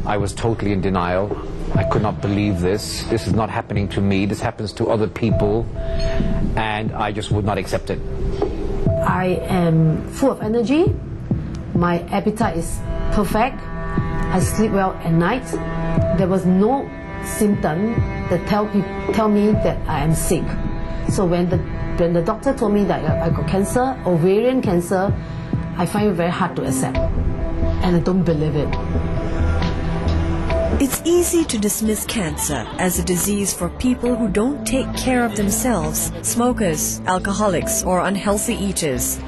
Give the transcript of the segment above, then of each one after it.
I was totally in denial. I could not believe this. This is not happening to me. This happens to other people. And I just would not accept it. I am full of energy. My appetite is perfect. I sleep well at night. There was no symptom that tell me that I am sick. So when the doctor told me that I got cancer, ovarian cancer, I find it very hard to accept. And I don't believe it. It's easy to dismiss cancer as a disease for people who don't take care of themselves, smokers, alcoholics, or unhealthy eaters.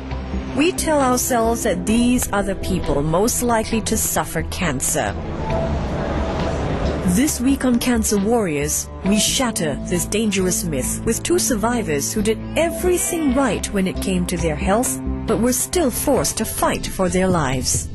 We tell ourselves that these are the people most likely to suffer cancer. This week on Cancer Warriors, we shatter this dangerous myth with two survivors who did everything right when it came to their health, but were still forced to fight for their lives.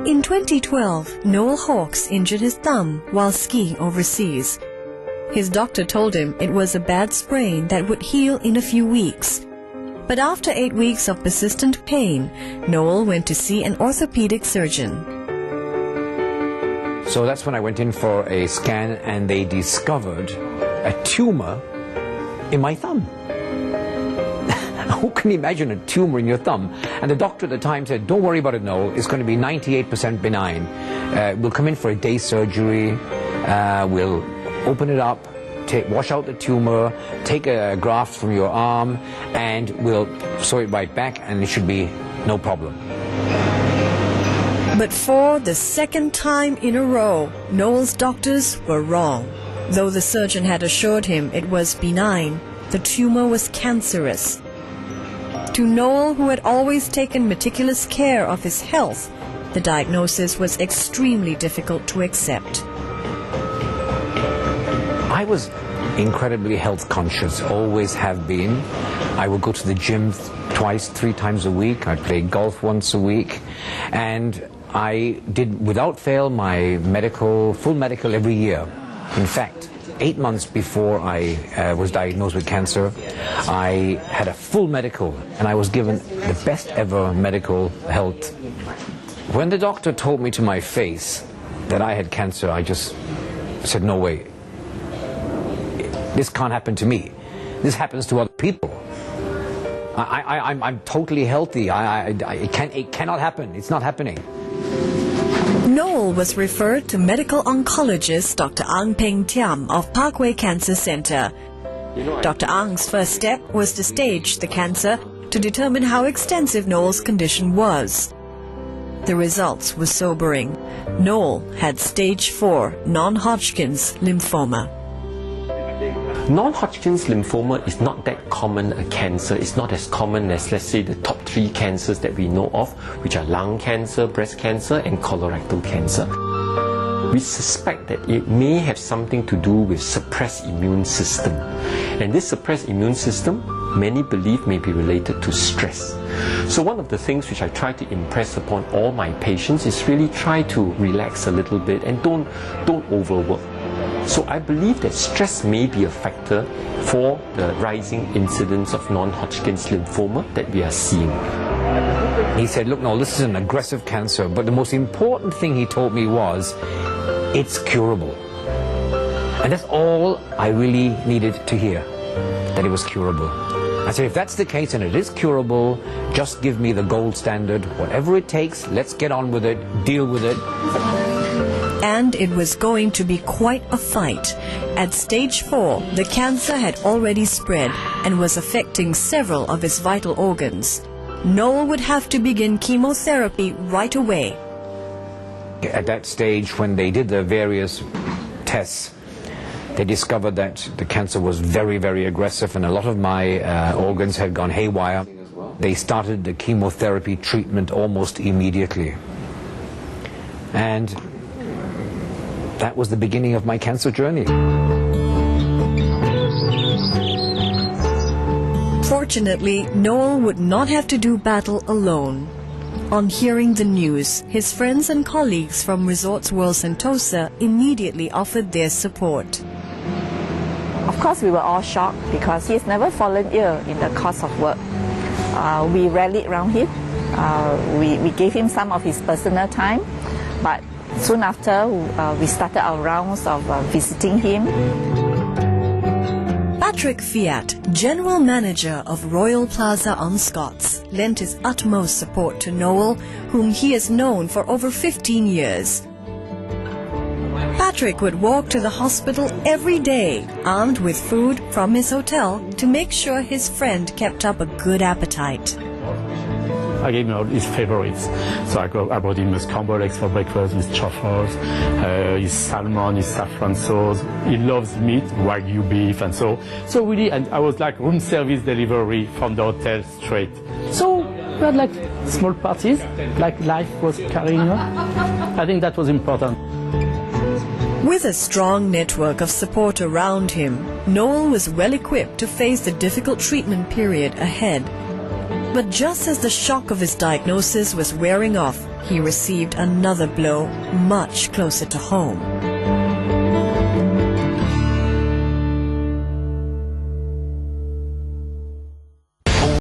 In 2012, Noel Hawkes injured his thumb while skiing overseas. His doctor told him it was a bad sprain that would heal in a few weeks. But after 8 weeks of persistent pain, Noel went to see an orthopedic surgeon. So that's when I went in for a scan and they discovered a tumor in my thumb. Who can imagine a tumor in your thumb? And the doctor at the time said, don't worry about it, Noel. It's going to be 98% benign. We'll come in for a day surgery. We'll open it up, wash out the tumor, take a graft from your arm, and we'll sew it right back, and it should be no problem. But for the second time in a row, Noel's doctors were wrong. Though the surgeon had assured him it was benign, the tumor was cancerous. To Noel, who had always taken meticulous care of his health, the diagnosis was extremely difficult to accept. I was incredibly health conscious, always have been. I would go to the gym twice, 3 times a week. I'd play golf once a week. And I did, without fail, my full medical every year. In fact, 8 months before I was diagnosed with cancer, I had a full medical, and I was given the best ever medical health. When the doctor told me to my face that I had cancer, I just said, no way. This can't happen to me. This happens to other people. I'm totally healthy. It cannot happen. It's not happening. Noel was referred to medical oncologist Dr. Ang Peng Tiam of Parkway Cancer Center. Dr. Ang's first step was to stage the cancer to determine how extensive Noel's condition was. The results were sobering. Noel had stage 4 non-Hodgkin's lymphoma. Non-Hodgkin's lymphoma is not that common a cancer. It's not as common as, let's say, the top 3 cancers that we know of, which are lung cancer, breast cancer, and colorectal cancer. We suspect that it may have something to do with suppressed immune system. And this suppressed immune system, many believe, may be related to stress. So one of the things which I try to impress upon all my patients is really try to relax a little bit and don't overwork. So I believe that stress may be a factor for the rising incidence of non-Hodgkin's lymphoma that we are seeing. He said, look, no, this is an aggressive cancer, but the most important thing he told me was, it's curable. And that's all I really needed to hear, that it was curable. I said, if that's the case and it is curable, just give me the gold standard. Whatever it takes, let's get on with it, deal with it. And it was going to be quite a fight. At stage 4, the cancer had already spread. and was affecting several of his vital organs. Noel would have to begin chemotherapy right away. At that stage, when they did the various tests, they discovered that the cancer was very, very aggressive and a lot of my organs had gone haywire. They started the chemotherapy treatment almost immediately. And that was the beginning of my cancer journey. Fortunately, Noel would not have to do battle alone. On hearing the news, his friends and colleagues from Resorts World Sentosa immediately offered their support. Of course, we were all shocked because he's never fallen ill in the course of work. We rallied around him. We gave him some of his personal time, but soon after, we started our rounds of visiting him. Patrick Fiat, General Manager of Royal Plaza on Scots, lent his utmost support to Noel, whom he has known for over 15 years. Patrick would walk to the hospital every day, armed with food from his hotel, to make sure his friend kept up a good appetite. I gave him his favorites. So I brought him a scrambled eggs for breakfast with truffles, his salmon, his saffron sauce. He loves meat, Wagyu beef, and so really, and I was like room service delivery from the hotel straight. So we had like small parties, like life was carrying on. I think that was important. With a strong network of support around him, Noel was well equipped to face the difficult treatment period ahead. But just as the shock of his diagnosis was wearing off, he received another blow much closer to home.